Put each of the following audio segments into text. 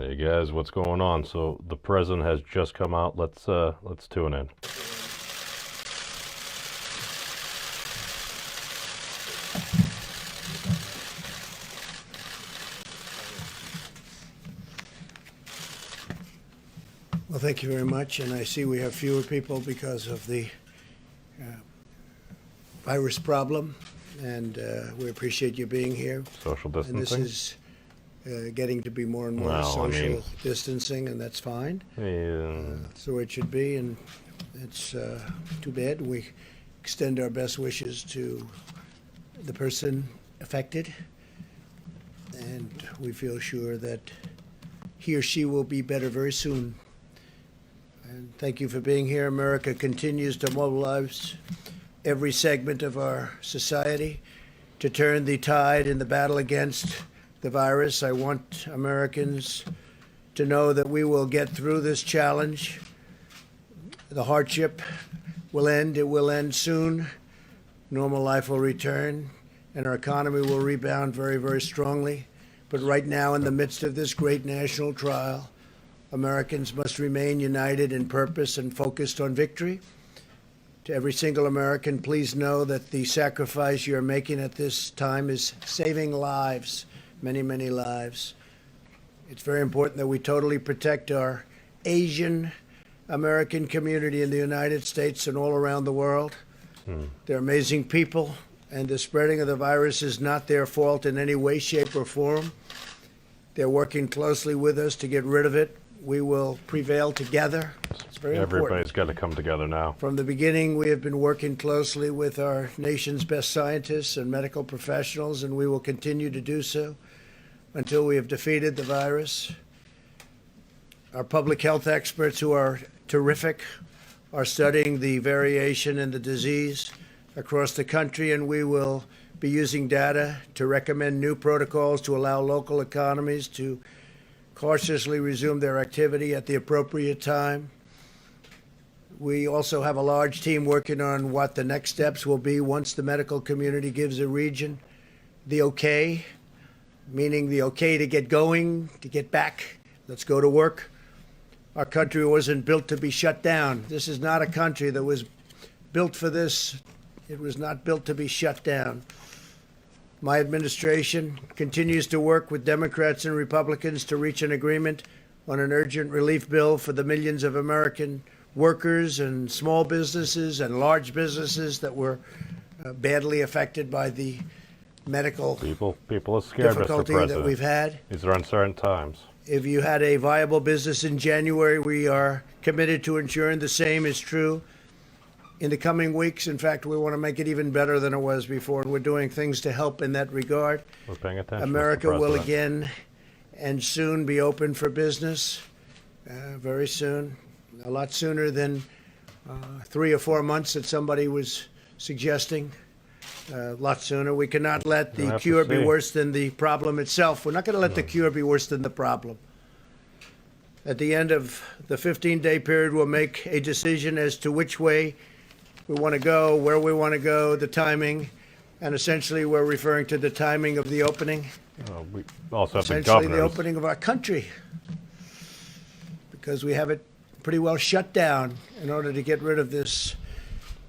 Hey guys, what's going on? So the president has just come out. Let's tune in. Well, thank you very much. And I see we have fewer people because of the virus problem. And we appreciate you being here. Social And this distancing. is getting to be more and more Well, I social mean- distancing, and that's fine. Yeah. That's the way it should be. And it's too bad. We extend our best wishes to the person affected. And we feel sure that he or she will be better very soon. And thank you for being here. America continues to mobilize every segment of our society to turn the tide in the battle against the virus. I want Americans to know that we will get through this challenge. The hardship will end. It will end soon. Normal life will return, and our economy will rebound very, very strongly. But right now, in the midst of this great national trial, Americans must remain united in purpose and focused on victory. To every single American, please know that the sacrifice you're making at this time is saving lives, many, many lives. It's very important that we totally protect our Asian American community in the United States and all around the world. They're amazing people, and the spreading of the virus is not their fault in any way, shape, or form. They're working closely with us to get rid of it. We will prevail together. It's very important. Everybody's got to come together now. From the beginning, we have been working closely with our nation's best scientists and medical professionals, and we will continue to do so until we have defeated the virus. Our public health experts, who are terrific, are studying the variation in the disease across the country, and we will be using data to recommend new protocols to allow local economies to cautiously resume their activity at the appropriate time. We also have a large team working on what the next steps will be once the medical community gives a region the okay, meaning the okay to get going, to get back. Let's go to work. Our country wasn't built to be shut down. This is not a country that was built for this. It was not built to be shut down. My administration continues to work with Democrats and Republicans to reach an agreement on an urgent relief bill for the millions of American workers and small businesses and large businesses that were badly affected by the medical People are scared, Mr. difficulty President. that we've had. These are uncertain times. If you had a viable business in January, we are committed to ensuring the same is true in the coming weeks. In fact, we want to make it even better than it was before, and we're doing things to help in that regard. We're paying attention. America Mr. will President. again and soon be open for business, very soon, a lot sooner than 3 or 4 months that somebody was suggesting. A lot sooner. We cannot let We'll the have to cure be see. worse than the problem itself. We're not going to let the cure be worse than the problem. At the end of the 15-day period, we'll make a decision as to which way we want to go, where we want to go, the timing, and essentially we're referring to the timing of the opening, We also have the essentially the governors. opening of our country, because we have it pretty well shut down in order to get rid of this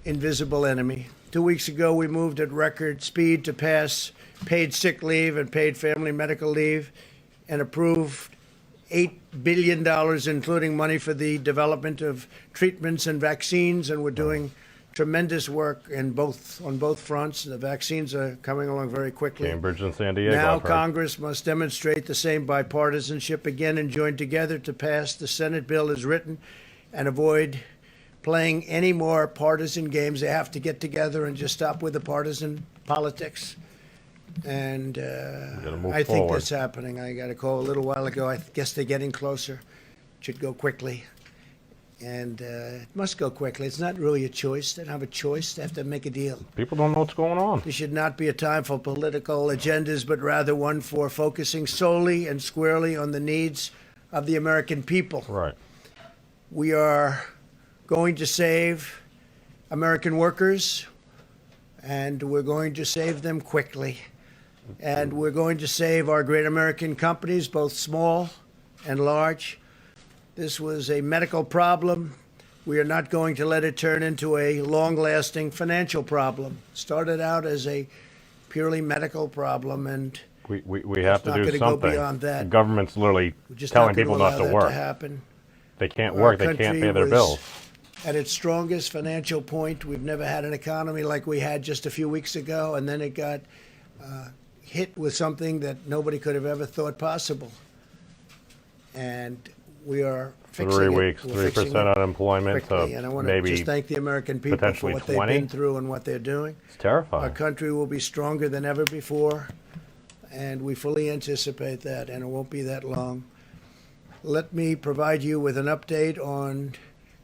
invisible enemy. 2 weeks ago, we moved at record speed to pass paid sick leave and paid family medical leave and approved $8 billion, including money for the development of treatments and vaccines, and we're doing tremendous work on both fronts. The vaccines are coming along very quickly. Cambridge and San Diego. Now I've heard. Congress must demonstrate the same bipartisanship again and join together to pass the Senate bill as written and avoid playing any more partisan games. They have to get together and just stop with the partisan politics. And gotta move I think forward. that's happening. I got a call a little while ago. I guess they're getting closer. It should go quickly. And it must go quickly. It's not really a choice. They don't have a choice. They have to make a deal. People don't know what's going on. This should not be a time for political agendas, but rather one for focusing solely and squarely on the needs of the American people. Right. We are going to save American workers, and we're going to save them quickly. And we're going to save our great American companies, both small and large. This was a medical problem. We are not going to let it turn into a long-lasting financial problem. Started out as a purely medical problem, and We have to not do gonna go something. beyond that. The government's literally we're just telling not going to people not allow to that work. to happen. They can't Our work. They can't country pay their was bills. at its strongest financial point. We've never had an economy like we had just a few weeks ago, and then it got hit with something that nobody could have ever thought possible. And we are fixing 3 it. weeks, We're 3% fixing it unemployment, quickly, and I want to maybe just thank the American people for potentially what they've 20. been through and what they're doing. it's Our terrifying. country will be stronger than ever before, and we fully anticipate that, and it won't be that long. Let me provide you with an update on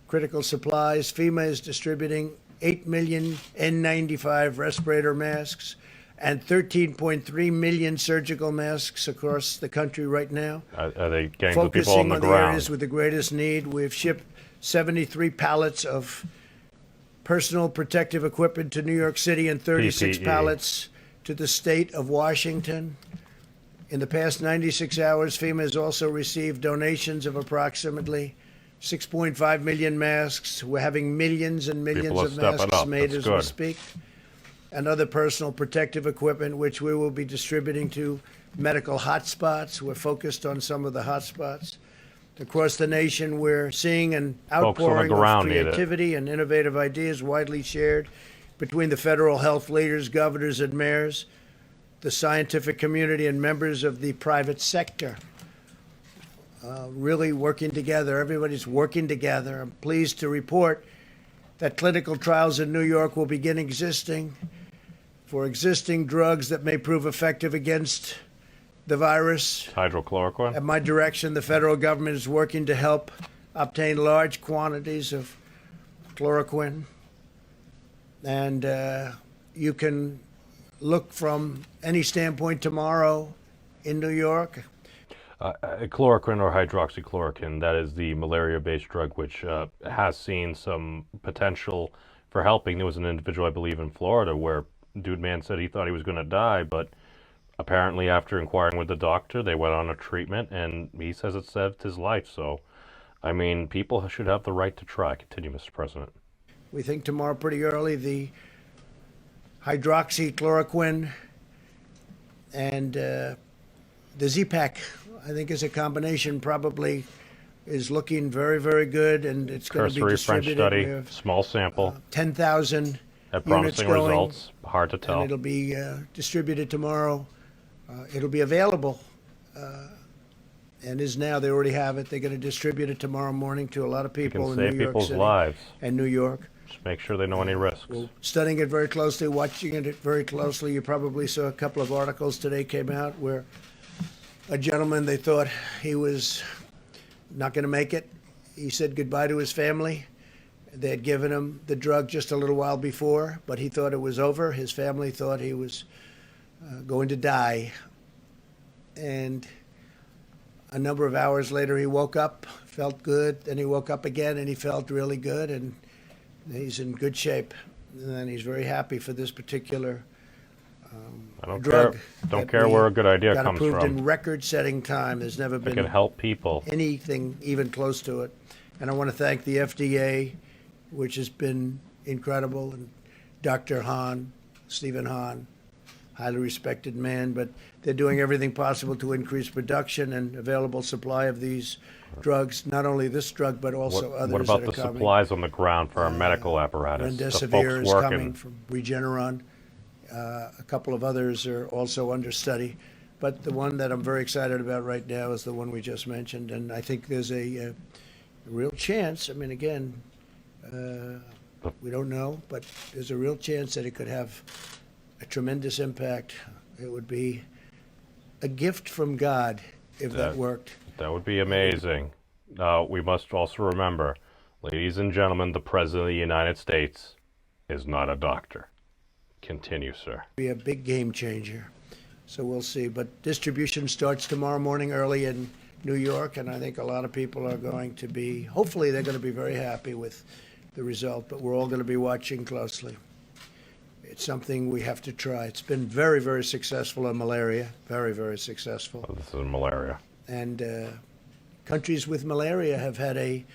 critical supplies. FEMA is distributing 8 million N95 respirator masks and 13.3 million surgical masks across the country right now. Are they getting to the people on Focusing the on the ground? areas with the greatest need, we've shipped 73 pallets of personal protective equipment to New York City and 36 PPE. pallets to the state of Washington. In the past 96 hours, FEMA has also received donations of approximately 6.5 million masks. We're having millions and millions People are of stepping masks up. made That's as we good. speak, and other personal protective equipment, which we will be distributing to medical hotspots. We're focused on some of the hotspots. Across the nation, we're seeing an Folks on the outpouring of ground need it. creativity and innovative ideas widely shared between the federal health leaders, governors, and mayors, the scientific community, and members of the private sector. Really working together. Everybody's working together. I'm pleased to report that clinical trials in New York will begin existing for existing drugs that may prove effective against the virus. Hydrochloroquine? At my direction, the federal government is working to help obtain large quantities of chloroquine. And you can look from any standpoint tomorrow in New York. Chloroquine or hydroxychloroquine, that is the malaria-based drug which has seen some potential for helping. There was an individual, I believe, in Florida where dude man said he thought he was going to die, but apparently after inquiring with the doctor, they went on a treatment, and he says it saved his life. So, I mean, people should have the right to try. Continue, Mr. President. We think tomorrow pretty early the hydroxychloroquine and the Z-Pak, I think, is a combination, probably is looking very, very good, and it's going to be Cursory French distributed. study, We have small sample, 10,000 had units promising going, results. Hard to and tell. it'll be distributed tomorrow. It'll be available, and is now. They already have it. They're going to distribute it tomorrow morning to a lot of You people can in save New York people's City lives. and New York. Just make sure they know any risks. We're studying it very closely, watching it very closely. You probably saw a couple of articles today came out where a gentleman, they thought he was not going to make it. He said goodbye to his family. They had given him the drug just a little while before, but he thought it was over. His family thought he was going to die. And a number of hours later, he woke up, felt good. Then he woke up again, and he felt really good, and he's in good shape. And he's very happy for this particular I don't drug. care. Don't that care we where a good idea got comes approved from. in record-setting time. There's never It been can help people. anything even close to it. And I want to thank the FDA, which has been incredible, and Dr. Hahn, Stephen Hahn, highly respected man, but they're doing everything possible to increase production and available supply of these drugs, not only this drug, but also others What about that the are coming. supplies on the ground for our medical apparatus? The Remdesivir folks is coming working. from Regeneron. A couple of others are also under study. But the one that I'm very excited about right now is the one we just mentioned. And I think there's a real chance. I mean, again, we don't know, but there's a real chance that it could have a tremendous impact. It would be a gift from God if that worked. That would be amazing. We must also remember, ladies and gentlemen, the President of the United States is not a doctor. Continue, sir. Be a big game changer. So we'll see. But distribution starts tomorrow morning early in New York, and I think a lot of people are going to be, hopefully they're going to be very happy with the result, but we're all going to be watching closely. It's something we have to try. It's been very, very successful in malaria, very, very successful. This is malaria. And countries with malaria have had a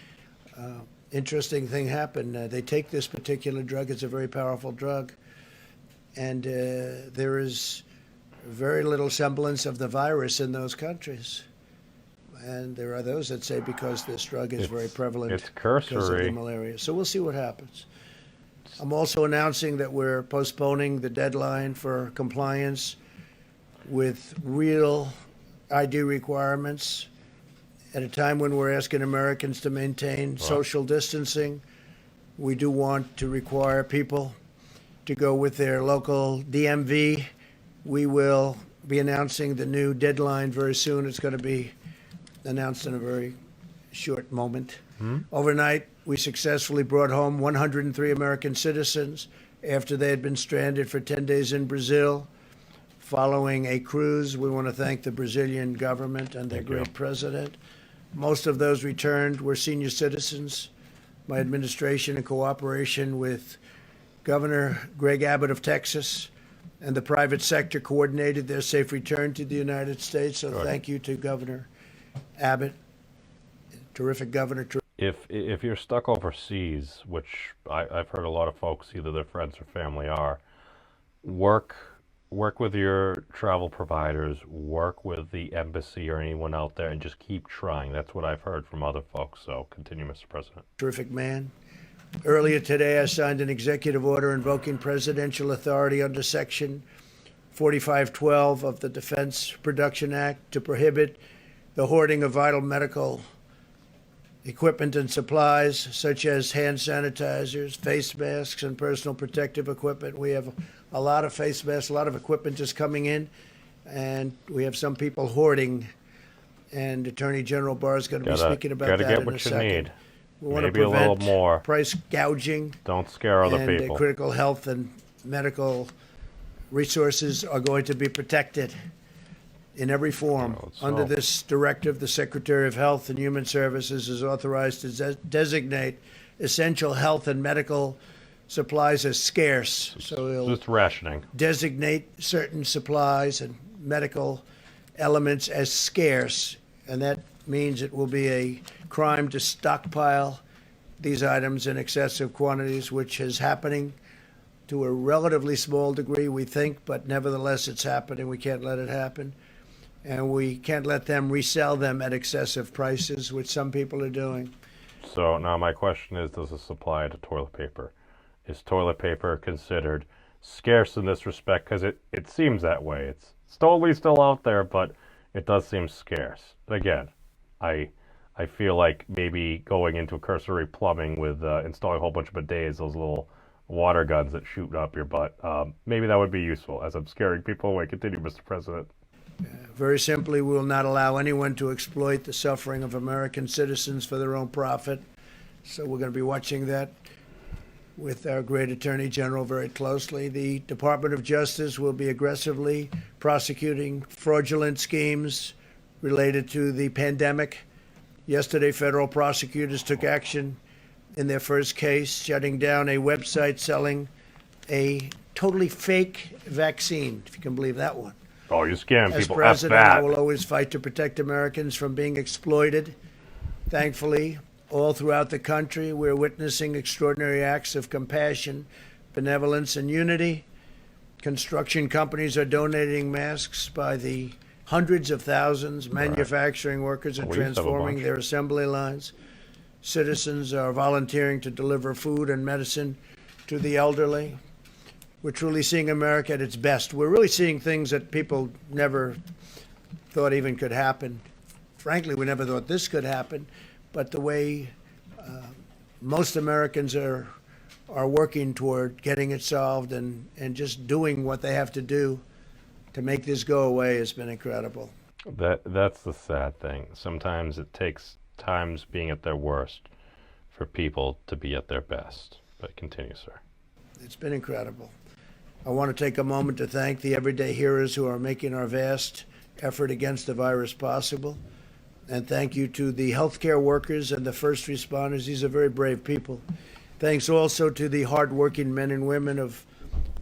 interesting thing happen. They take this particular drug. It's a very powerful drug. And there is very little semblance of the virus in those countries. And there are those that say because this drug is very prevalent It's because of the cursory. malaria. So we'll see what happens. I'm also announcing that we're postponing the deadline for compliance with real ID requirements at a time when we're asking Americans to maintain social distancing. We do want to require people to go with their local DMV. We will be announcing the new deadline very soon. It's going to be announced in a very short moment. Overnight, we successfully brought home 103 American citizens after they had been stranded for 10 days in Brazil following a cruise. We want to thank the Brazilian government and their great president. Most of those returned were senior citizens. My administration, in cooperation with Governor Greg Abbott of Texas and the private sector, coordinated their safe return to the United States. So thank you to Governor Abbott, terrific governor. If you're stuck overseas, which I've heard a lot of folks, either their friends or family are, work with your travel providers, work with the embassy or anyone out there, and just keep trying. That's what I've heard from other folks. So continue, Mr. President. Terrific man. Earlier today, I signed an executive order invoking presidential authority under Section 4512 of the Defense Production Act to prohibit the hoarding of vital medical equipment and supplies, such as hand sanitizers, face masks, and personal protective equipment. We have a lot of face masks, a lot of equipment just coming in, and we have some people hoarding. And Attorney General Barr is going to be speaking about that get in a what you second. need. We want Maybe to a prevent little more. price gouging. Don't scare other and people. Critical health and medical resources are going to be protected in every form. Under this directive, the Secretary of Health and Human Services is authorized to designate essential health and medical supplies as scarce. So he'll Just rationing. designate certain supplies and medical elements as scarce, and that means it will be a crime to stockpile these items in excessive quantities, which is happening to a relatively small degree, we think, but nevertheless it's happening. We can't let it happen. And we can't let them resell them at excessive prices, which some people are doing. So now my question is, does this apply to toilet paper? Is toilet paper considered scarce in this respect? Because it seems that way. It's totally still out there, but it does seem scarce. But again, I feel like maybe going into cursory plumbing with installing a whole bunch of bidets, those little water guns that shoot up your butt, maybe that would be useful as I'm scaring people away. Continue, Mr. President. Very simply, we will not allow anyone to exploit the suffering of American citizens for their own profit. So we're going to be watching that with our great Attorney General very closely. The Department of Justice will be aggressively prosecuting fraudulent schemes related to the pandemic. Yesterday, federal prosecutors took action in their first case, shutting down a website selling a totally fake vaccine, if you can believe that one. Oh, you're scaring As people. president, F I that. will always fight to protect Americans from being exploited. Thankfully, all throughout the country, we're witnessing extraordinary acts of compassion, benevolence, and unity. Construction companies are donating masks by the hundreds of thousands. Manufacturing workers are We used to have a transforming bunch. their assembly lines. Citizens are volunteering to deliver food and medicine to the elderly. We're truly seeing America at its best. We're really seeing things that people never thought even could happen. Frankly, we never thought this could happen. But the way most Americans are working toward getting it solved and just doing what they have to do to make this go away has been incredible. That's the sad thing. Sometimes it takes times being at their worst for people to be at their best. But continue, sir. It's been incredible. I want to take a moment to thank the everyday heroes who are making our vast effort against the virus possible. And thank you to the healthcare workers and the first responders. These are very brave people. Thanks also to the hardworking men and women of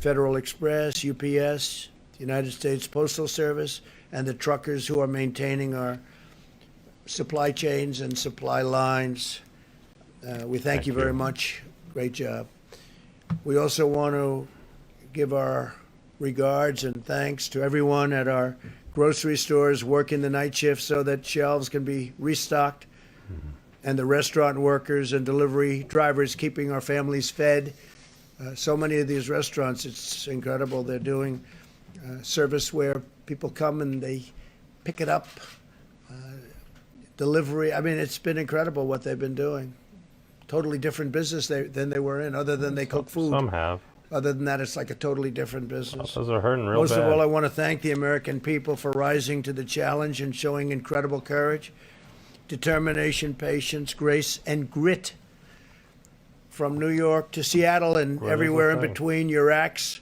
Federal Express, UPS, the United States Postal Service, and the truckers who are maintaining our supply chains and supply lines. We thank you very much. Great job. We also want to give our regards and thanks to everyone at our grocery stores working the night shift so that shelves can be restocked, and the restaurant workers and delivery drivers keeping our families fed. So many of these restaurants, it's incredible. They're doing service where people come and they pick it up, delivery. I mean, it's been incredible what they've been doing. Totally different business than they were in, other than they cook food. Some have. Other than that, it's like a totally different business. Those are hurting real Most bad. of all, I want to thank the American people for rising to the challenge and showing incredible courage, determination, patience, grace, and grit. From New York to Seattle and Grit is everywhere in the thing. between, your acts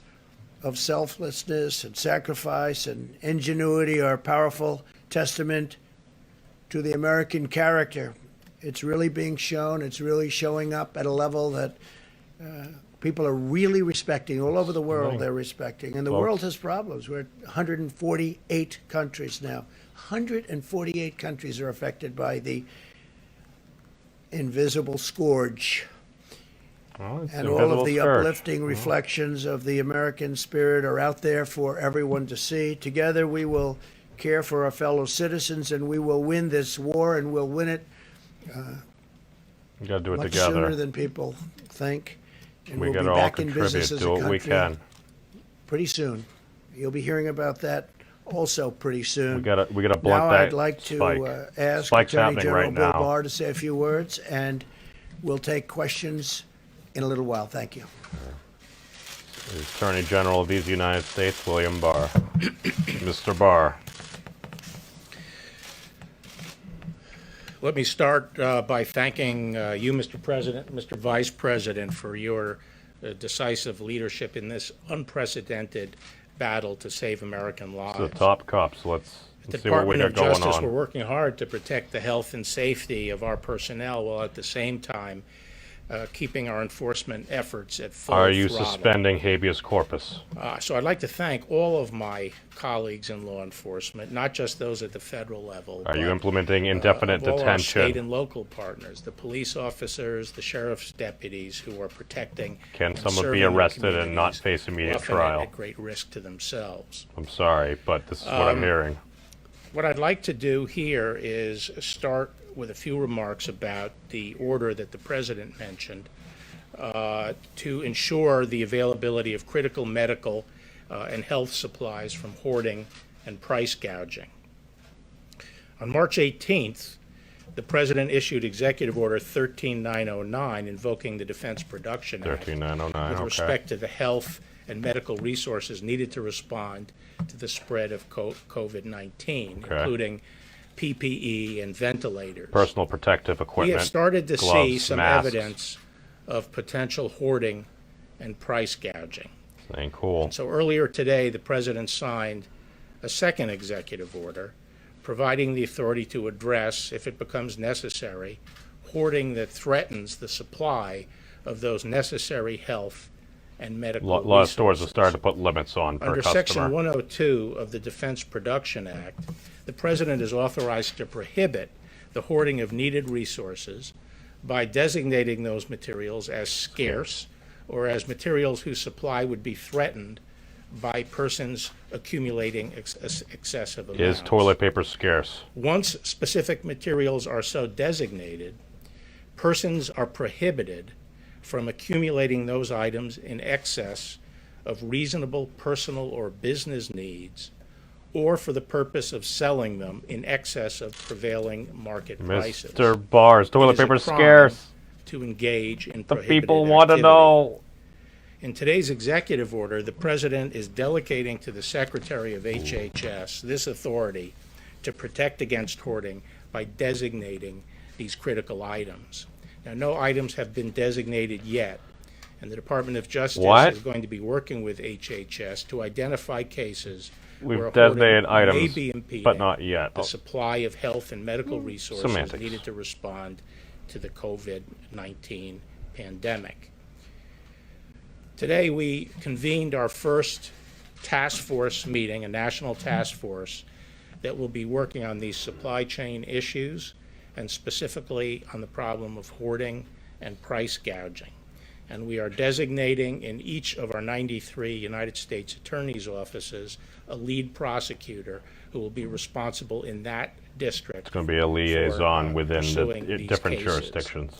of selflessness and sacrifice and ingenuity are a powerful testament to the American character. It's really being shown. It's really showing up at a level that people are really respecting. All over the world, Right. they're respecting. And the Folks. world has problems. We're at 148 countries now. 148 countries are affected by the invisible scourge. Well, it's And an all of invisible the scourge. uplifting reflections of the American spirit are out there for everyone to see. Together, we will care for our fellow citizens, and we will win this war, and we'll win it You got to do it much together. sooner than people think. And We we'll got be to all back in contribute, business as do a what we country can. pretty soon. You'll be hearing about that also pretty soon. We got to blunt Now that I'd like to spike. ask Spike's Attorney happening General right Bill now. Barr to say a few words, and we'll take questions in a little while. Thank you. The Attorney General of these United States, William Barr. Mr. Barr. Let me start by thanking you, Mr. President, Mr. Vice President, for your decisive leadership in this unprecedented battle to save American lives. The top cops. Let's The see what we Department got of going Justice, we're on. working hard to protect the health and safety of our personnel while at the same time keeping our enforcement efforts at full Are you throttle. suspending habeas corpus? So I'd like to thank all of my colleagues in law enforcement, not just those at the federal level. Are you but, implementing indefinite of all our state detention? and local partners, the police officers, the sheriff's deputies who are protecting Can and someone serving be their arrested and not communities, face immediate often trial? at great risk to themselves. I'm sorry, but this is what I'm hearing. What I'd like to do here is start with a few remarks about the order that the President mentioned to ensure the availability of critical medical and health supplies from hoarding and price gouging. On March 18th, the President issued Executive Order 13909 invoking the Defense Production Act 13909, with okay. respect to the health and medical resources needed to respond to the spread of COVID-19, Okay. including PPE and ventilators. Personal protective We equipment. have started to see gloves, some masks. evidence of potential hoarding and price gouging. Ain't cool. So earlier today, the President signed a second executive order providing the authority to address, if it becomes necessary, hoarding that threatens the supply of those necessary health and medical A lot of stores have resources. started to put limits on per Under customer. Section 102 of the Defense Production Act, the President is authorized to prohibit the hoarding of needed resources by designating those materials as scarce or as materials whose supply would be threatened by persons accumulating excessive amounts. Is toilet paper scarce? Once specific materials are so designated, persons are prohibited from accumulating those items in excess of reasonable personal or business needs or for the purpose of selling them in excess of prevailing market prices. Mr. Barr, is It toilet is a paper crime scarce? to engage in The prohibited people want to activity. know. In today's executive order, the President is delegating to the Secretary of HHS this authority to protect against hoarding by designating these critical items. Now, no items have been designated yet, and the Department of Justice What? is going to be working with HHS to identify cases where We've hoarding designated may items, be impeding but not yet. the supply of health and medical resources Semantics. needed to respond to the COVID-19 pandemic. Today, we convened our first task force meeting, a national task force that will be working on these supply chain issues and specifically on the problem of hoarding and price gouging. And we are designating in each of our 93 United States Attorney's offices a lead prosecutor who will be responsible in that district. It's going to be a liaison within pursuing the these different cases. jurisdictions.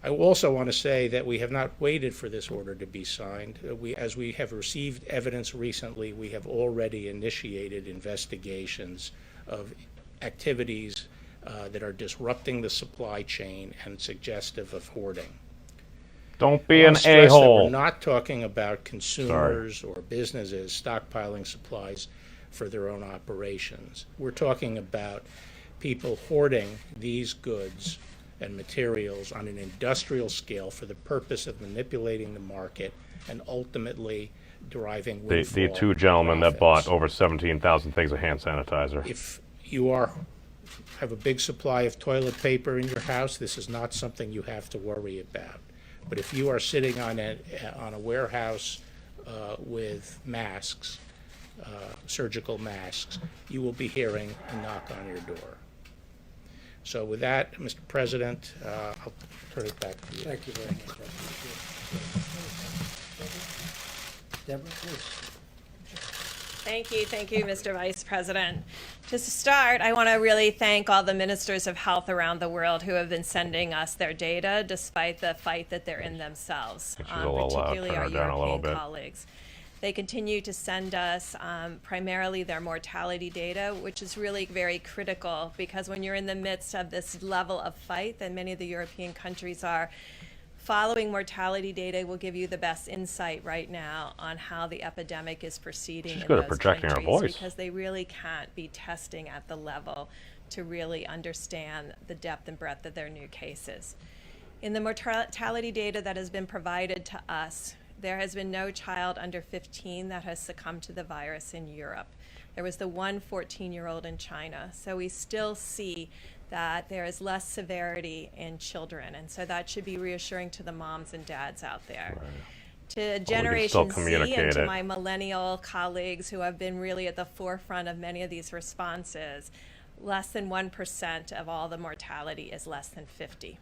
I also want to say that we have not waited for this order to be signed. As we have received evidence recently, we have already initiated investigations of activities that are disrupting the supply chain and suggestive of hoarding. Don't be I an want to stress that a-hole. we're not talking about consumers or businesses stockpiling supplies for their own operations. We're talking about people hoarding these goods and materials on an industrial scale for the purpose of manipulating the market and ultimately deriving The windfall two gentlemen that profits. bought over 17,000 things of hand sanitizer. If you have a big supply of toilet paper in your house, this is not something you have to worry about. But if you are sitting on a warehouse with masks, surgical masks, you will be hearing a knock on your door. So with that, Mr. President, I'll turn it back to you. Thank you very much. I appreciate it. Deborah, please. Thank you, Mr. Vice President. Just to start, I want to really thank all the ministers of health around the world who have been sending us their data despite the fight that they're in themselves, She's a little loud. particularly Turn our her down a little European bit. colleagues. They continue to send us primarily their mortality data, which is really very critical because when you're in the midst of this level of fight that many of the European countries are, following mortality data will give you the best insight right now on how the epidemic is proceeding She's in good those at projecting her countries voice. because they really can't be testing at the level to really understand the depth and breadth of their new cases. In the mortality data that has been provided to us, there has been no child under 15 that has succumbed to the virus in Europe. There was the one 14-year-old in China. So we still see that there is less severity in children. And so that should be reassuring to the moms and dads out there. Right. To still Generation Z communicate and to it. my millennial colleagues who have been really at the forefront of many of these responses, less than 1% of all the mortality is less than 50.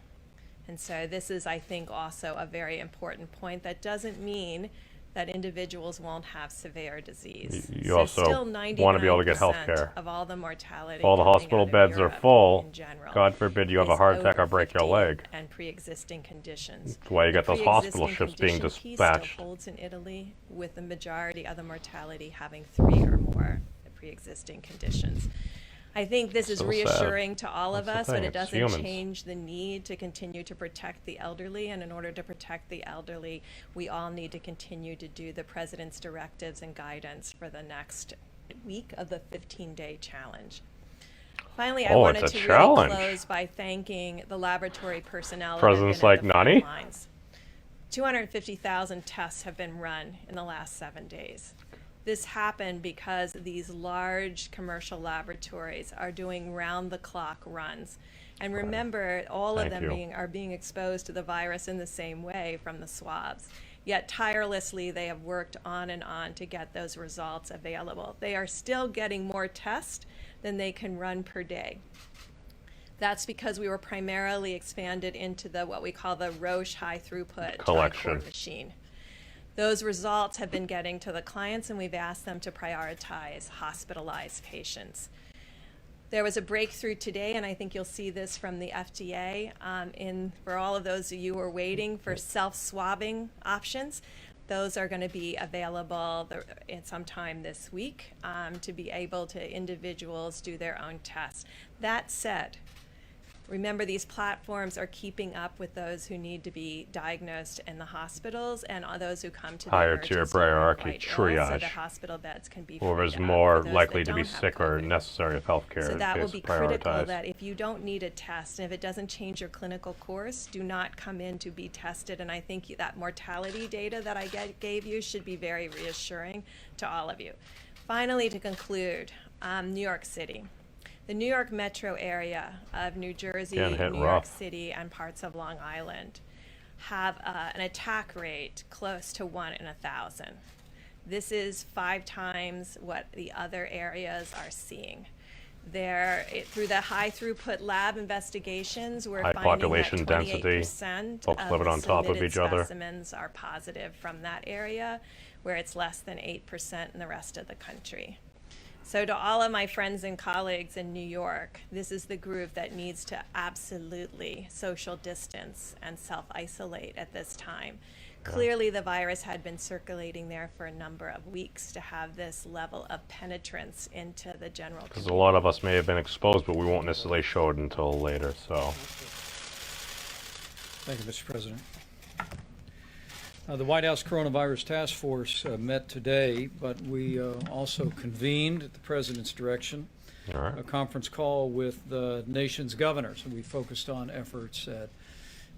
And so this is, I think, also a very important point. That doesn't mean that individuals won't have severe disease. You So also still want to be able to get health 99% care. of all the mortality If all the coming hospital out of beds are Europe full, in general God forbid you have a is heart attack over or break your 50 leg. and pre-existing conditions. That's why you got The those hospital pre-existing ships being condition piece dispatched. still holds in Italy, with the majority of the mortality having 3 or more pre-existing conditions. I think this is So sad. reassuring to all of That's the us, but thing, it it's doesn't humans. change the need to continue to protect the elderly. And in order to protect the elderly, we all need to continue to do the President's directives and guidance for the next week of the 15-day challenge. Finally, I Oh, wanted it's a to challenge. really close by thanking the laboratory personnel. President's who have been like, at the "Nani?" front lines. 250,000 tests have been run in the last 7 days. This happened because these large commercial laboratories are doing round-the-clock runs. And remember, all of Thank them you. are being exposed to the virus in the same way from the swabs. Yet tirelessly, they have worked on and on to get those results available. They are still getting more tests than they can run per day. That's because we were primarily expanded into the what we call the Roche high throughput Collection. tri-quart machine. Those results have been getting to the clients, and we've asked them to prioritize hospitalized patients. There was a breakthrough today, and I think you'll see this from the FDA, for all of those of you who are waiting for self-swabbing options. Those are going to be available sometime this week to be able to individuals do their own tests. That said, remember, these platforms are keeping up with those who need to be diagnosed in the hospitals and those who come to the Higher tier emergency room priority quite ill, so triage. that hospital beds can be Whoever's freed up more for those likely that to be don't have sick or COVID. necessary of health care So that will is be critical, prioritized. that if you don't need a test, and if it doesn't change your clinical course, do not come in to be tested. And I think that mortality data that I gave you should be very reassuring to all of you. Finally, to conclude, New York City. The New York metro area of New Jersey, Getting hit New York rough. City, and parts of Long Island have an attack rate close to 1 in 1,000. This is 5 times what the other areas are seeing. Through the high throughput lab investigations, we're High finding population that density, 28% folks of living the on top of submitted each other. specimens are positive from that area, where it's less than 8% in the rest of the country. So to all of my friends and colleagues in New York, this is the group that needs to absolutely social distance and self-isolate at this time. Clearly, the virus had been circulating there for a number of weeks to have this level of penetrance into the general Because community. a lot of us may have been exposed, but we won't necessarily show it until later, so. Thank you, Mr. President. The White House Coronavirus Task Force met today, but we also convened at the President's direction All right. a conference call with the nation's governors. We focused on efforts at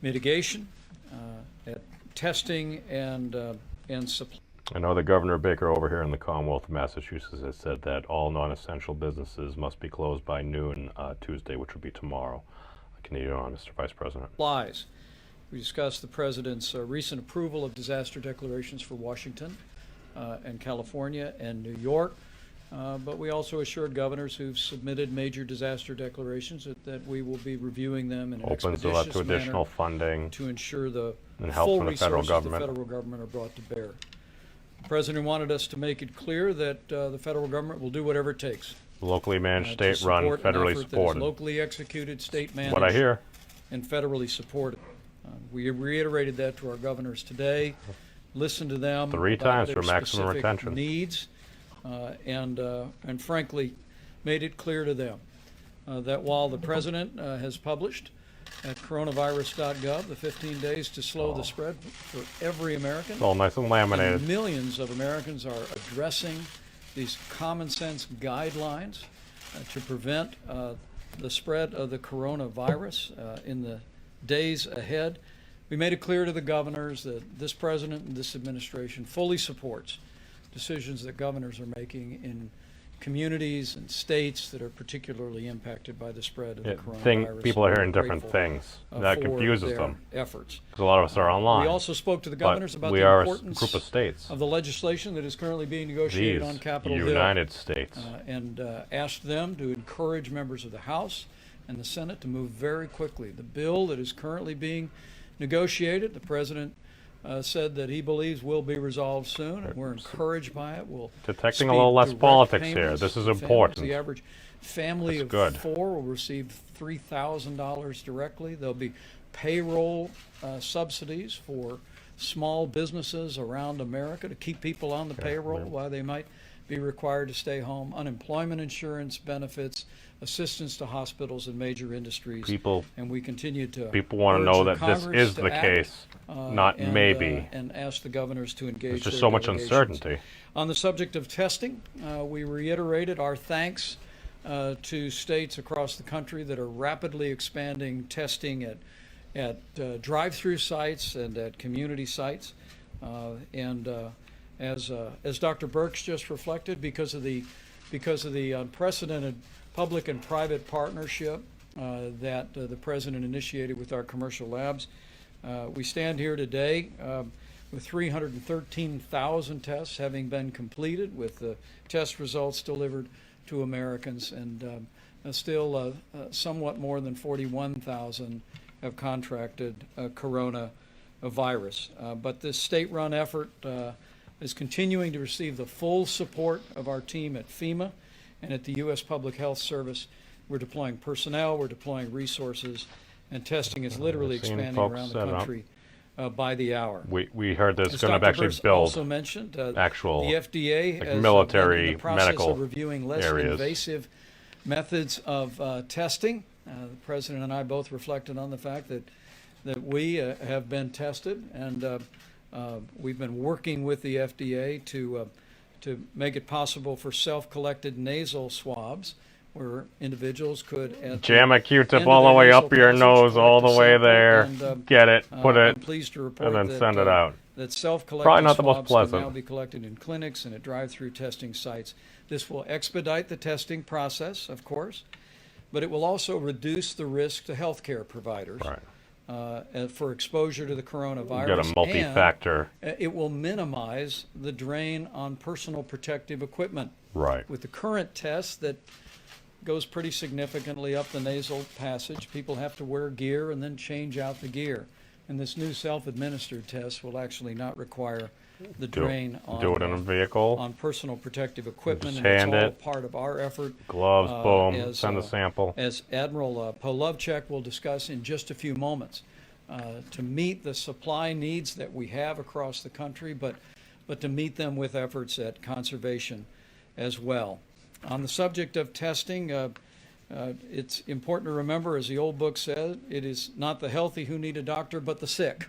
mitigation, at testing, and supply. I know the Governor Baker over here in the Commonwealth of Massachusetts has said that all non-essential businesses must be closed by noon Tuesday, which would be tomorrow. Canadian on, Mr. Vice President. Supplies. We discussed the President's recent approval of disaster declarations for Washington and California and New York, but we also assured governors who've submitted major disaster declarations that we will be reviewing them in an Opens it up expeditious to additional manner funding to ensure the and help full from the federal resources government. the federal government are brought to bear. The President wanted us to make it clear that the federal government will do whatever it takes. Locally managed, to state-run, support an federally effort that is supported. locally executed, state managed, What I hear. and federally supported. We reiterated that to our governors today, listened to them 3 about times their for maximum specific retention. needs, and frankly, made it clear to them that while the President has published at coronavirus.gov the 15 days to slow the spread for every American, It's all nice and laminated. and millions of Americans are addressing these common sense guidelines to prevent the spread of the coronavirus in the days ahead. We made it clear to the governors that this president and this administration fully supports decisions that governors are making in communities and states that are particularly impacted by the spread of the coronavirus. People are And hearing we're different grateful, things. for That confuses their them. efforts. Because a lot of us are online. We also spoke to the but governors about we the are a importance group of states. of the legislation that is currently being negotiated on These Capitol Hill, United States. and asked them to encourage members of the House and the Senate to move very quickly. The bill that is currently being negotiated, the President said that he believes will be resolved soon, and we're encouraged by it. We'll Detecting a speed little less direct politics here. payments This is to families. important. The average family That's of good. 4 will receive $3,000 directly. There'll be payroll subsidies for small businesses around America to keep people on the payroll while they might be required to stay home. Unemployment insurance benefits, assistance to hospitals and major industries. People And we continue to want to know urge that this Congress is to the act, case, not maybe. and ask the governors to engage. There's just their so much delegations. uncertainty. On the subject of testing, we reiterated our thanks to states across the country that are rapidly expanding testing at drive-through sites and at community sites. As Dr. Birx just reflected, because of the unprecedented public and private partnership that the President initiated with our commercial labs, we stand here today with 313,000 tests having been completed, with the test results delivered to Americans, and still somewhat more than 41,000 have contracted coronavirus. But this state-run effort is continuing to receive the full support of our team at FEMA and at the U.S. Public Health Service. We're deploying personnel, we're deploying resources, and testing is literally I've seen expanding folks around the set up. country by the hour. We heard there's As going to Dr. actually Burr build also mentioned, actual, the FDA like, has military, been in the process medical of reviewing less areas. invasive methods of testing. The President and I both reflected on the fact that we have been tested, and we've been working with the FDA to make it possible for self-collected nasal swabs, where individuals could jam a Q-tip end of all the their way nasal up your passage, nose, collect all a the way sample, there, and, get it, put I'm it, pleased to report and then that, send it out. that self-collected Probably not the most swabs pleasant. can now be collected in clinics and at drive-through testing sites. This will expedite the testing process, of course, but it will also reduce the risk to healthcare providers Right. for exposure to the coronavirus. Got a multi-factor. And it will minimize the drain on personal protective equipment. Right. With the current tests that goes pretty significantly up the nasal passage. People have to wear gear and then change out the gear. And this new self-administered test will actually not require the drain Do it in a vehicle. on personal protective equipment, Just and it's hand all it. part of our effort. Gloves, boom, as, send a sample. As Admiral Polovchek will discuss in just a few moments, to meet the supply needs that we have across the country, but to meet them with efforts at conservation as well. On the subject of testing, it's important to remember, as the old book said, it is not the healthy who need a doctor, but the sick.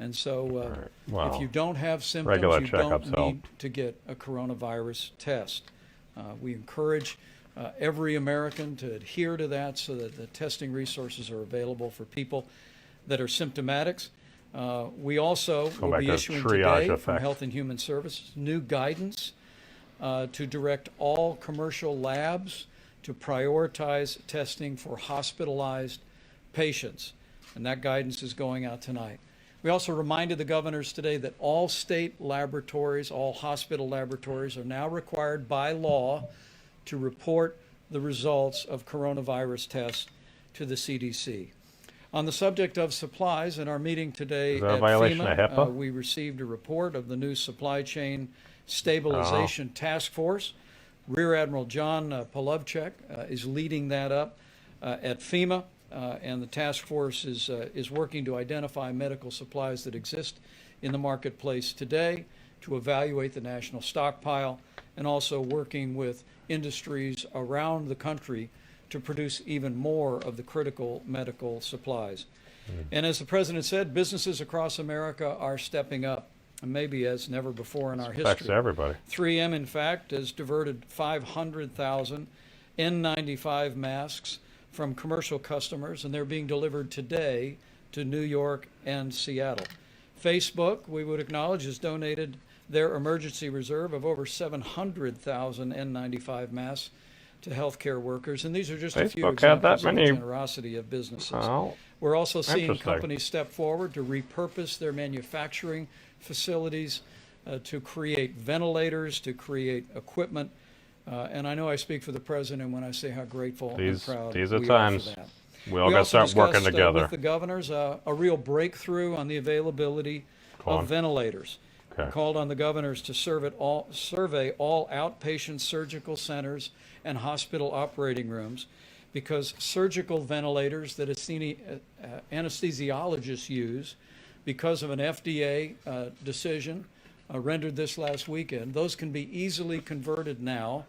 And so Wow. if you don't have symptoms, Regular you don't checkups help. need to get a coronavirus test. We encourage every American to adhere to that so that the testing resources are available for people that are symptomatics. We also Go will back be to issuing triage today from effect. Health and Human Services new guidance to direct all commercial labs to prioritize testing for hospitalized patients. And that guidance is going out tonight. We also reminded the governors today that all state laboratories, all hospital laboratories, are now required by law to report the results of coronavirus tests to the CDC. On the subject of supplies, in our meeting today Is that a at violation FEMA, of HIPAA? we received a report of the new supply chain stabilization task force. Rear Admiral John Polovchek is leading that up at FEMA, and the task force is working to identify medical supplies that exist in the marketplace today, to evaluate the national stockpile, and also working with industries around the country to produce even more of the critical medical supplies. And as the President said, businesses across America are stepping up, and maybe as never before in our Affects history. everybody. 3M, in fact, has diverted 500,000 N95 masks from commercial customers, and they're being delivered today to New York and Seattle. Facebook, we would acknowledge, has donated their emergency reserve of over 700,000 N95 masks to healthcare workers, and these are just a few Facebook had that examples of the many? generosity of businesses. Oh, We're also seeing Interesting. companies step forward to repurpose their manufacturing facilities to create ventilators, to create equipment. And I know I speak for the President when I say how grateful and proud these are we times. are for that. We all We got to also start working discussed, together. with the governors a real breakthrough on the availability Go on. of ventilators. Okay. We called on the governors to survey all outpatient surgical centers and hospital operating rooms, because surgical ventilators that anesthesiologists use, because of an FDA decision rendered this last weekend, those can be easily converted now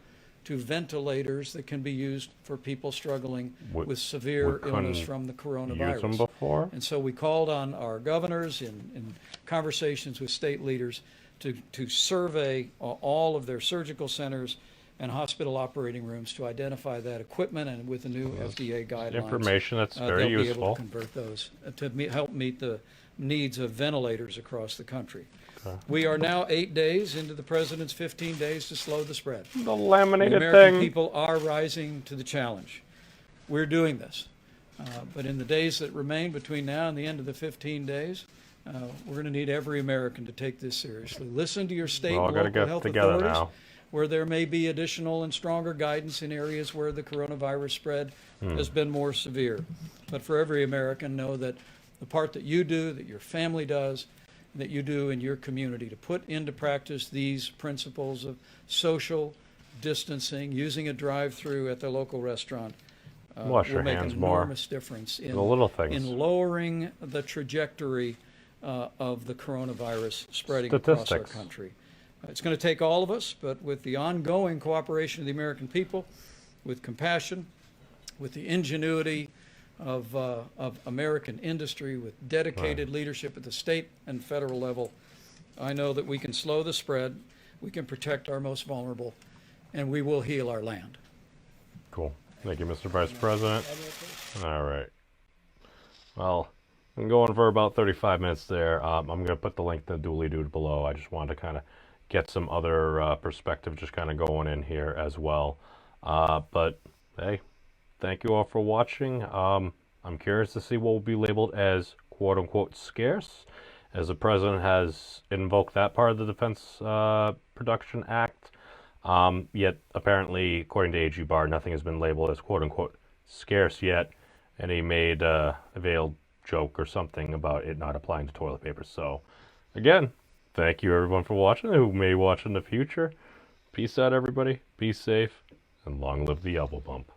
to ventilators that can be used for people struggling with severe illness couldn't from the Used coronavirus. them before? And so we called on our governors in conversations with state leaders to survey all of their surgical centers and hospital operating rooms to identify that equipment, and with the new FDA guidelines, Information that's they'll very be able useful. to convert those to help meet the needs of ventilators across the country. Okay. We are now 8 days into the President's 15 days to slow the spread. The The laminated American thing. people are rising to the challenge. We're doing this. But in the days that remain between now and the end of the 15 days, we're going to need every American to take this seriously. Listen to your state We're all and gotta local get health together authorities, now. where there may be additional and stronger guidance in areas where the coronavirus spread has been more severe. But for every American, know that the part that you do, that your family does, that you do in your community to put into practice these principles of social distancing, using a drive-through at the local restaurant, Wash will your make hands an more. enormous difference in The little things. in lowering the trajectory of the coronavirus spreading across our Statistics. country. It's going to take all of us, but with the ongoing cooperation of the American people, with compassion, with the ingenuity of American industry, with dedicated leadership at the state and federal level, I know that we can slow the spread, we can protect our most vulnerable, and we will heal our land. Cool. Thank you, Mr. Vice President. All right. Well, I'm going for about 35 minutes there. I'm going to put the link to Dooley Dude below. I just wanted to kind of get some other perspective just kind of going in here as well. But, hey, thank you all for watching. I'm curious to see what will be labeled as quote-unquote scarce, as the President has invoked that part of the Defense Production Act. Yet, apparently, according to AG Barr, nothing has been labeled as quote-unquote scarce yet, and he made a veiled joke or something about it not applying to toilet paper. So, again, thank you everyone for watching, who may watch in the future. Peace out, everybody. Be safe, and long live the elbow bump.